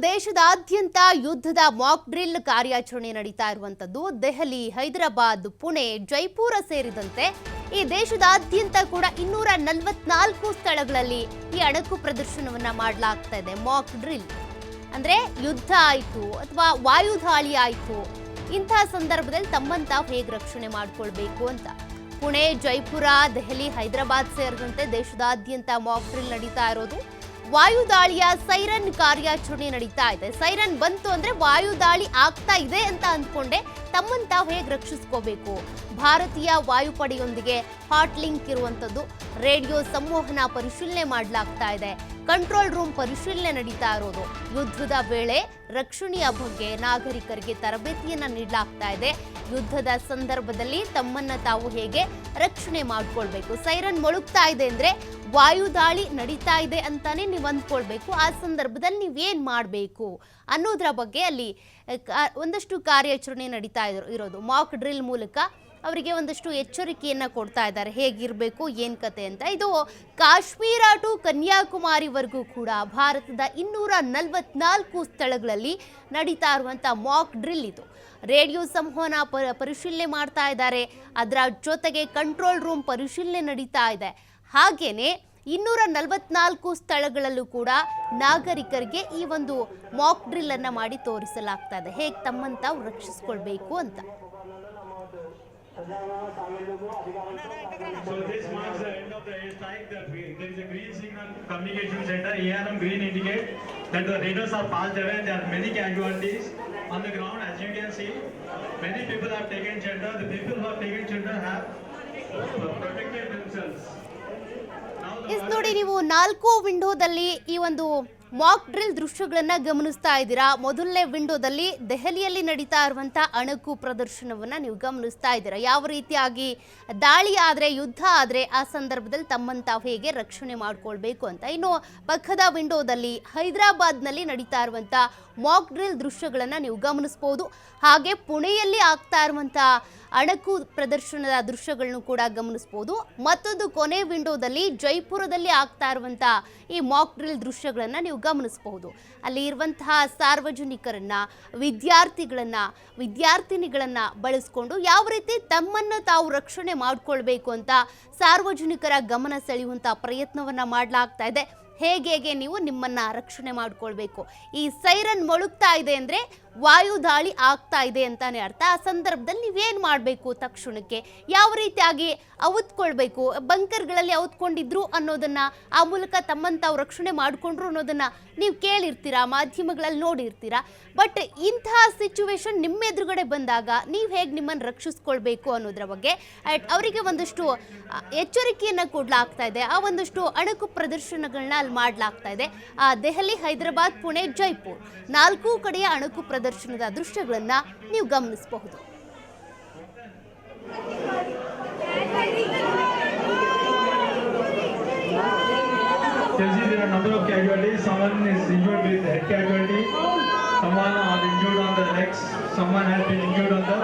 ದೇಶದಾದ್ಯಂತ ಯುದ್ಧದ Mach drill ಕಾರ್ಯಾಚರಣೆ ನಡೀತಾ ಇರುವಂತದ್ದು ದೆಹಲಿ, ಹೈದರಾಬಾದ್, ಪುಣೆ, ಜೈಪುರ ಸೇರಿದಂತೆ ಈ ದೇಶದಾದ್ಯಂತ ಕೂಡ 244 ಸ್ಥಳಗಳಲ್ಲಿ ಈ ಅಣಕು ಪ್ರದರ್ಶನವನ್ನ ಮಾಡಲಾಗ್ತಾ ಇದೆ. ಮಾಕ್ ಡ್ರಿಲ್ ಅಂದ್ರೆ ಯುದ್ಧ ಆಯ್ತು ಅಥವಾ ವಾಯು ದಾಳಿ ಆಯ್ತು, ಇಂತಹ ಸಂದರ್ಭದಲ್ಲಿ ತಮ್ಮನ್ನ ತಾವು ಹೇಗೆ ರಕ್ಷಣೆ ಮಾಡ್ಕೊಳ್ಬೇಕು ಅಂತ ಪುಣೆ, ಜೈಪುರ, ದೆಹಲಿ, ಹೈದರಾಬಾದ್ ಸೇರಿದಂತೆ ದೇಶದಾದ್ಯಂತ ಮಾಕ್ ಡ್ರಿಲ್ ನಡೀತಾ ಇರೋದು. ವಾಯು ದಾಳಿಯ ಸೈರನ್ ಕಾರ್ಯಾಚರಣೆ ನಡೀತಾ ಇದೆ. ಸೈರನ್ ಬಂತು ಅಂದ್ರೆ ವಾಯು ದಾಳಿ ಆಗ್ತಾ ಇದೆ ಅಂತ ಅಂದ್ಕೊಂಡೆ ತಮ್ಮನ್ನು ತಾವು ಹೇಗೆ ರಕ್ಷಿಸ್ಕೋಬೇಕು. ಭಾರತೀಯ ವಾಯುಪಡೆಯೊಂದಿಗೆ ಹಾಟ್ ಲಿಂಕ್ ಇರುವಂತದ್ದು, ರೇಡಿಯೋ ಸಂವಹನ ಪರಿಶೀಲನೆ ಮಾಡಲಾಗ್ತಾ ಇದೆ, ಕಂಟ್ರೋಲ್ ರೂಮ್ ಪರಿಶೀಲನೆ ನಡೀತಾ ಇರೋದು. ಯುದ್ಧದ ವೇಳೆ ರಕ್ಷಣೆಯ ಬಗ್ಗೆ ನಾಗರಿಕರಿಗೆ ತರಬೇತಿಯನ್ನ ನೀಡಲಾಗ್ತಾ ಇದೆ. ಯುದ್ಧದ ಸಂದರ್ಭದಲ್ಲಿ ತಮ್ಮನ್ನ ತಾವು ಹೇಗೆ ರಕ್ಷಣೆ ಮಾಡ್ಕೊಳ್ಬೇಕು. ಸೈರನ್ ಮೊಳಗ್ತಾ ಇದೆ ಅಂದ್ರೆ ವಾಯು ದಾಳಿ ನಡೀತಾ ಇದೆ ಅಂತಾನೆ ನೀವು ಅಂದ್ಕೊಳ್ಬೇಕು. ಆ ಸಂದರ್ಭದಲ್ಲಿ ನೀವೇನ್ ಮಾಡಬೇಕು ಅನ್ನೋದ್ರ ಬಗ್ಗೆ ಅಲ್ಲಿ ಒಂದಷ್ಟು ಕಾರ್ಯಾಚರಣೆ ನಡೀತಾ ಇರೋದು. ಮಾಕ್ ಡ್ರಿಲ್ ಮೂಲಕ ಅವರಿಗೆ ಒಂದಷ್ಟು ಎಚ್ಚರಿಕೆಯನ್ನ ಕೊಡ್ತಾ ಇದ್ದಾರೆ, ಹೇಗಿರಬೇಕು ಏನ್ ಕತೆ ಅಂತ. ಇದು ಕಾಶ್ಮೀರ ಟು ಕನ್ಯಾಕುಮಾರಿವರೆಗೂ ಕೂಡ ಭಾರತದ 244 ಸ್ಥಳಗಳಲ್ಲಿ ನಡೀತಾ ಇರುವಂತ ಮಾಕ್ ಡ್ರಿಲ್ ಇದು. ರೇಡಿಯೋ ಸಂವಹನ ಪರಿಶೀಲನೆ ಮಾಡ್ತಾ ಇದ್ದಾರೆ, ಅದರ ಜೊತೆಗೆ ಕಂಟ್ರೋಲ್ ರೂಮ್ ಪರಿಶೀಲನೆ ನಡೀತಾ ಇದೆ. ಹಾಗೇನೆ 244 ಸ್ಥಳಗಳಲ್ಲೂ ಕೂಡ ನಾಗರಿಕರಿಗೆ ಈ ಒಂದು ಮಾಕ್ ಡ್ರಿಲ್ ಅನ್ನ ಮಾಡಿ ತೋರಿಸಲಾಗ್ತಾ ಇದೆ, ಹೇಗೆ ತಮ್ಮನ್ನು ತಾವು ರಕ್ಷಿಸಿಕೊಳ್ಬೇಕು ಅಂತ. So this marks the end of the airstrike. There is a green signal communication center. ARM green indicate that the raiders are passed away. There are many casualties on the ground. As you can see, many people have taken shelter. The people who have taken shelter have protected themselves. ನೋಡಿ, ನೀವು 4 ವಿಂಡೋದಲ್ಲಿ ಈ ಒಂದು Mach drill ದೃಶ್ಯಗಳನ್ನ ಗಮನಿಸ್ತಾ ಇದ್ದೀರಾ. ಮೊದಲನೇ ವಿಂಡೋದಲ್ಲಿ ದೆಹಲಿಯಲ್ಲಿ ನಡೀತಾ ಇರುವಂತ ಅಣಕು ಪ್ರದರ್ಶನವನ್ನ ನೀವು ಗಮನಿಸ್ತಾ ಇದ್ದೀರಾ. ಯಾವ ರೀತಿಯಾಗಿ ದಾಳಿ ಆದ್ರೆ, ಯುದ್ಧ ಆದ್ರೆ ಆ ಸಂದರ್ಭದಲ್ಲಿ ತಮ್ಮನ್ನು ತಾವು ಹೇಗೆ ರಕ್ಷಣೆ ಮಾಡ್ಕೊಳ್ಬೇಕು ಅಂತ. ಇನ್ನು ಪಕ್ಕದ ವಿಂಡೋದಲ್ಲಿ ಹೈದರಾಬಾದ್ನಲ್ಲಿ ನಡೀತಾ ಇರುವಂತ ಮಾಕ್ ಡ್ರಿಲ್ ದೃಶ್ಯಗಳನ್ನ ನೀವು ಗಮನಿಸಬಹುದು. ಹಾಗೆ ಪುಣೆಯಲ್ಲಿ ಆಗ್ತಾ ಇರುವಂತ ಅಣಕು ಪ್ರದರ್ಶನದ ದೃಶ್ಯಗಳನ್ನು ಕೂಡ ಗಮನಿಸಬಹುದು. ಮತ್ತೊಂದು ಕೊನೆ ವಿಂಡೋದಲ್ಲಿ ಜೈಪುರದಲ್ಲಿ ಆಗ್ತಾ ಇರುವಂತ ಈ ಮಾಕ್ ಡ್ರಿಲ್ ದೃಶ್ಯಗಳನ್ನ ನೀವು ಗಮನಿಸಬಹುದು. ಅಲ್ಲಿ ಇರುವಂತಹ ಸಾರ್ವಜನಿಕರನ್ನ, ವಿದ್ಯಾರ್ಥಿನಿಗಳನ್ನ ಬಳಸಿಕೊಂಡು ಯಾವ ರೀತಿ ತಮ್ಮನ್ನು ತಾವು ರಕ್ಷಣೆ ಮಾಡ್ಕೊಳ್ಬೇಕು ಅಂತ ಸಾರ್ವಜನಿಕರ ಗಮನ ಸೆಳೆಯುವಂತ ಪ್ರಯತ್ನವನ್ನ ಮಾಡಲಾಗ್ತಾ ಇದೆ. ಹೇಗೆ ನೀವು ನಿಮ್ಮನ್ನ ರಕ್ಷಣೆ ಮಾಡ್ಕೊಳ್ಬೇಕು. ಈ ಸೈರನ್ ಮೊಳಗ್ತಾ ಇದೆ ಅಂದ್ರೆ ವಾಯು ದಾಳಿ ಆಗ್ತಾ ಇದೆ ಅಂತಾನೆ ಅರ್ಥ. ಆ ಸಂದರ್ಭದಲ್ಲಿ ನೀವೇನು ಮಾಡಬೇಕು, ತಕ್ಷಣಕ್ಕೆ ಯಾವ ರೀತಿಯಾಗಿ ಔತ್ಕೊಳ್ಬೇಕು, ಬಂಕರ್ಗಳಲ್ಲಿ ಔತ್ಕೊಂಡಿದ್ರು ಅನ್ನೋದನ್ನ, ಆ ಮೂಲಕ ತಮ್ಮನ್ನು ತಾವು ರಕ್ಷಣೆ ಮಾಡಿಕೊಂಡ್ರು ಅನ್ನೋದನ್ನ ನೀವು ಕೇಳಿರ್ತೀರಾ, ಮಾಧ್ಯಮಗಳಲ್ಲಿ ನೋಡಿರ್ತೀರಾ. ಬಟ್ ಇಂತಹ ಸಿಚುವೇಶನ್ ನಿಮ್ಮ ಎದುರುಗಡೆ ಬಂದಾಗ ನೀವು ಹೇಗೆ ನಿಮ್ಮನ್ನು ರಕ್ಷಿಸ್ಕೊಳ್ಬೇಕು ಅನ್ನೋದ್ರ ಬಗ್ಗೆ ಅವರಿಗೆ ಒಂದಷ್ಟು ಎಚ್ಚರಿಕೆಯನ್ನು ಕೊಡಲಾಗ್ತಾ ಇದೆ. ಆ ಒಂದಷ್ಟು ಅಣಕು ಪ್ರದರ್ಶನಗಳನ್ನ ಅಲ್ಲಿ ಮಾಡಲಾಗ್ತಾ ಇದೆ. ದೆಹಲಿ, ಹೈದರಾಬಾದ್, ಪುಣೆ, ಜೈಪುರ್ 4 ಕಡೆಯ ಅಣಕು ಪ್ರದರ್ಶನದ ದೃಶ್ಯಗಳನ್ನ ನೀವು ಗಮನಿಸಬಹುದು. There are a number of casualties. Someone is injured with head casualty. Someone are injured on the legs. Someone has been injured on the